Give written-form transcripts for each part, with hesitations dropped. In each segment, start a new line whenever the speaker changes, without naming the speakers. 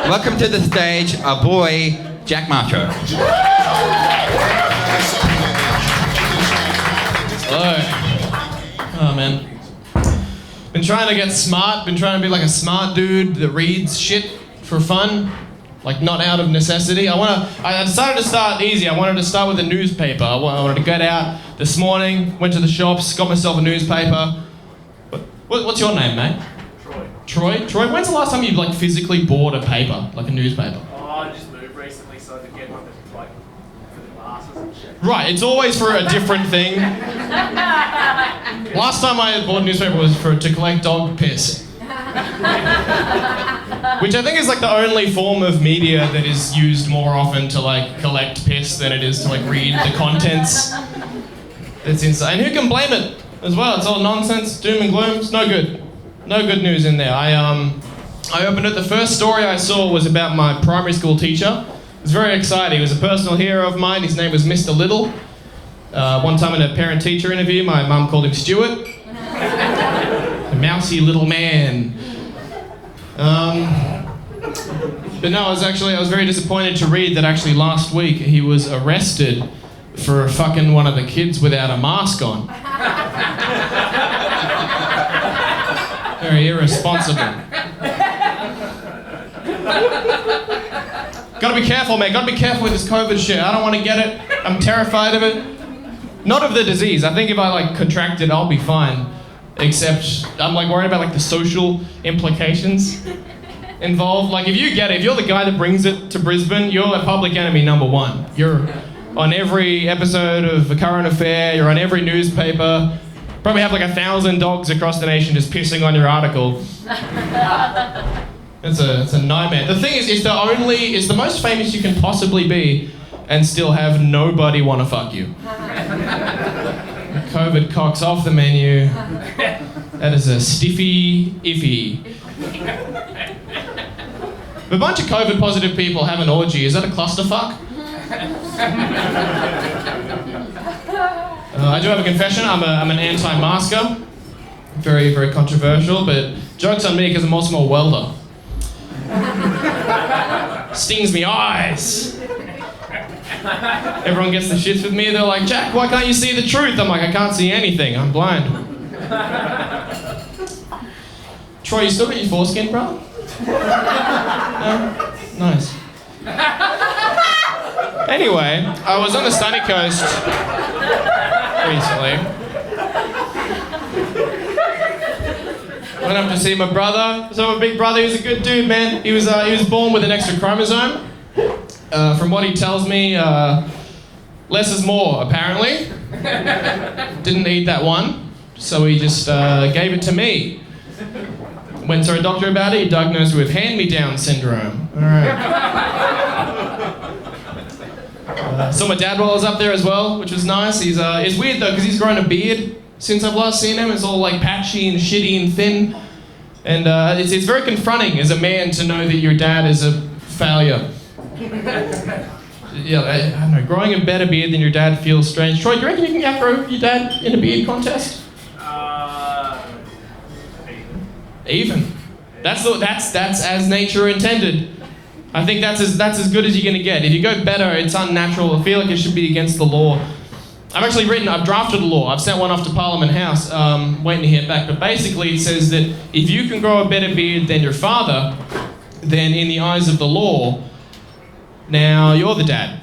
Welcome to the stage, our boy, Jack Marsho.
Hello. Oh, man. Been trying to get smart, been trying to be like a smart dude that reads shit for fun, like not out of necessity. I decided to start easy. I wanted to start with a newspaper. I wanted to get out this morning, went to the shops, got myself a newspaper. What's your name, mate? Troy? Troy, when's the last time you like physically bought a paper, like a newspaper?
Oh, I just moved recently, so I could get one that's like for the glasses and shit.
Right, it's always for a different thing. Last time I bought a newspaper was to collect dog piss. Which I think is like the only form of media that is used more often to like collect piss than it is to like read the contents. It's insane. Who can blame it as well? It's all nonsense, doom and gloom. It's no good. No good news in there. I opened it. The first story I saw was about my primary school teacher. It was very exciting. He was a personal hero of mine. His name was Mr. Little. One time in a parent-teacher interview, my mum called him Stuart. The mousy little man. But no, I was very disappointed to read that actually last week he was arrested for fucking one of the kids without a mask on. Very irresponsible. Gotta be careful, man. Gotta be careful with this COVID shit. I don't want to get it. I'm terrified of it. Not of the disease. I think if I like contract it, I'll be fine. Except I'm like worried about like the social implications involved. Like if you get it, if you're the guy that brings it to Brisbane, you're a public enemy #1. You're on every episode of The Current Affair. You're on every newspaper. Probably have like 1,000 dogs across the nation just pissing on your article. It's a nightmare. The thing is, it's the most famous you can possibly be and still have nobody want to fuck you. COVID cock's off the menu. That is a stiffy iffy. If a bunch of COVID positive people have an orgy, is that a clusterfuck? I do have a confession. I'm an anti-masker. Very, very controversial, but joke's on me because I'm also a welder. Stings me eyes. Everyone gets the shits with me. They're like, Jack, why can't you see the truth? I'm like, I can't see anything. I'm blind. Troy, you still got your foreskin, bro? No? Nice. Anyway, I was on the sunny coast recently. Went up to see my brother. So my big brother, he was a good dude, man. He was born with an extra chromosome. From what he tells me, less is more, apparently. Didn't need that one, so he just gave it to me. Went to a doctor about it. He diagnosed me with hand-me-down syndrome. All right. Saw my dad while I was up there as well, which was nice. It's weird though, because he's grown a beard since I've last seen him. It's all like patchy and shitty and thin. And it's very confronting as a man to know that your dad is a failure. Yeah, I don't know, growing a better beard than your dad feels strange. Troy, do you reckon you can outgrow your dad in a beard contest? Even. That's as nature intended. I think that's as good as you're gonna get. If you go better, it's unnatural. I feel like it should be against the law. I've drafted a law. I've sent one off to Parliament House, waiting to hear back. But basically it says that if you can grow a better beard than your father, then in the eyes of the law, now you're the dad.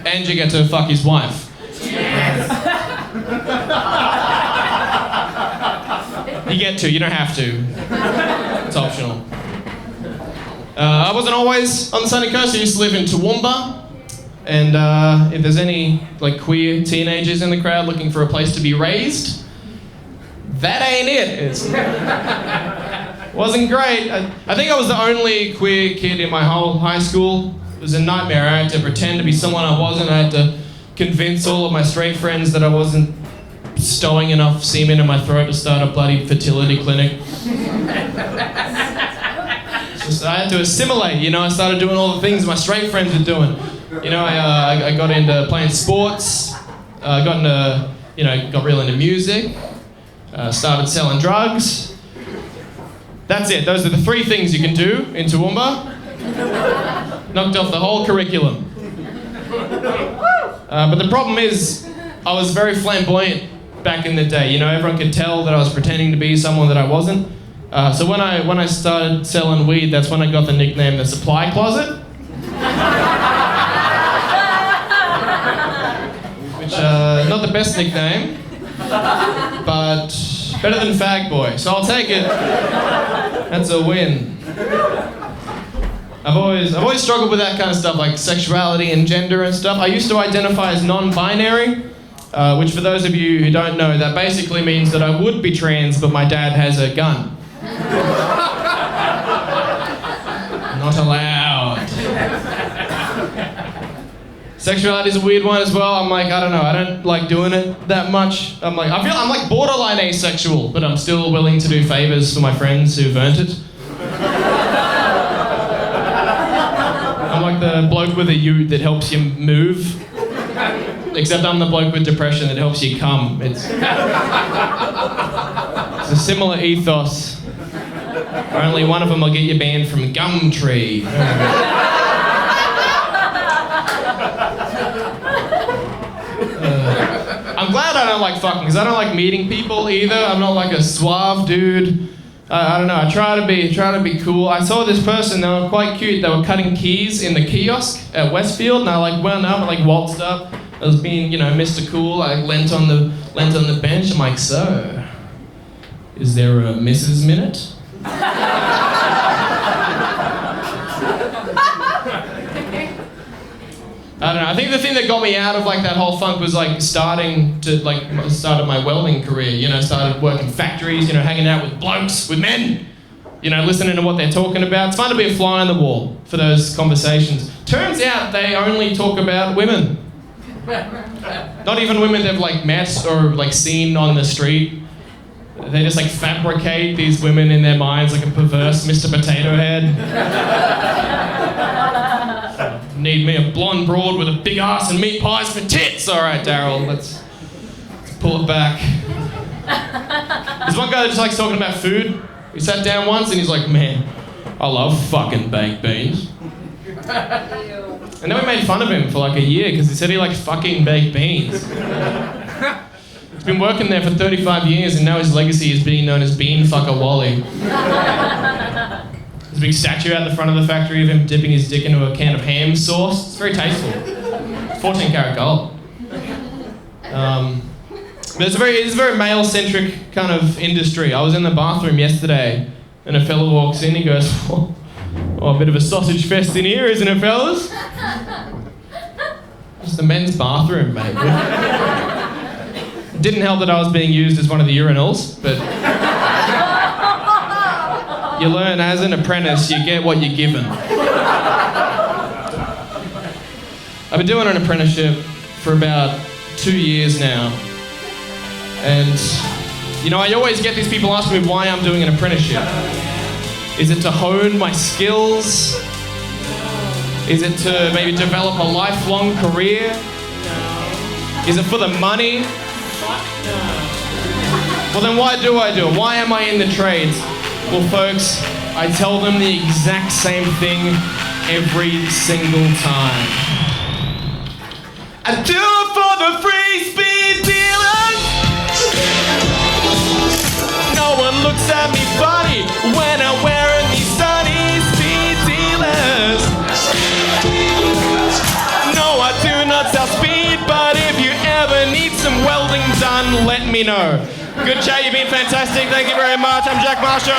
And you get to fuck his wife. Yes. You get to, you don't have to. It's optional. I wasn't always on the sunny coast. I used to live in Toowoomba. And if there's any like queer teenagers in the crowd looking for a place to be raised, that ain't it. It wasn't great. I think I was the only queer kid in my whole high school. It was a nightmare. I had to pretend to be someone I wasn't. I had to convince all of my straight friends that I wasn't stowing enough semen in my throat to start a bloody fertility clinic. I had to assimilate, I started doing all the things my straight friends were doing. I got into playing sports, got real into music, started selling drugs. That's it. Those are the 3 things you can do in Toowoomba. Knocked off the whole curriculum. But the problem is, I was very flamboyant back in the day. You know, everyone could tell that I was pretending to be someone that I wasn't. So when I started selling weed, that's when I got the nickname the Supply Closet. Which, not the best nickname, but better than Fag Boy, so I'll take it. That's a win. I've always struggled with that kind of stuff, like sexuality and gender and stuff. I used to identify as non-binary, which for those of you who don't know, that basically means that I would be trans, but my dad has a gun. Not allowed. Sexuality is a weird one as well. I'm like, I don't know, I don't like doing it that much. I'm like borderline asexual, but I'm still willing to do favors for my friends who've earned it. I'm like the bloke with a ute that helps you move. Except I'm the bloke with depression that helps you come. It's a similar ethos. Only one of them will get you banned from Gumtree. I'm glad I don't like fucking, because I don't like meeting people either. I'm not like a suave dude. I don't know, I try to be cool. I saw this person, they were quite cute. They were cutting keys in the kiosk at Westfield, and I went up and waltzed up. I was being, Mr. Cool. I leant on the bench. I'm like, so, is there a Mrs. Minute? I don't know. I think the thing that got me out of that whole funk was started my welding career. Started working factories. Hanging out with blokes, with men. Listening to what they're talking about. It's fun to be a fly on the wall for those conversations. Turns out they only talk about women. Not even women they've met or seen on the street. They just fabricate these women in their minds like a perverse Mr. Potato Head. Need me a blonde broad with a big ass and meat pies for tits. All right, Daryl, let's pull it back. There's one guy that just likes talking about food. We sat down once and he's like, man, I love fucking baked beans. And then we made fun of him for a year because he said he liked fucking baked beans. He's been working there for 35 years and now his legacy is being known as Bean Fucker Wally. There's a big statue out the front of the factory of him dipping his dick into a can of ham sauce. It's very tasteful. 14 karat gold. But it's a very male-centric kind of industry. I was in the bathroom yesterday and a fella walks in, he goes, oh, a bit of a sausage fest in here, isn't it, fellas? Just the men's bathroom, mate. It didn't help that I was being used as one of the urinals, but you learn as an apprentice, you get what you're given. I've been doing an apprenticeship for about 2 years now. And, I always get these people asking me why I'm doing an apprenticeship. Is it to hone my skills? Is it to maybe develop a lifelong career? Is it for the money? Well, then why do I do it? Why am I in the trades? Well, folks, I tell them the exact same thing every single time. I do it for the free speed dealers. No one looks at me funny when I'm wearing these sunny speed dealers. No, I do not sell speed, but if you ever need some welding done, let me know. Good chat, you've been fantastic. Thank you very much. I'm Jack Marsho.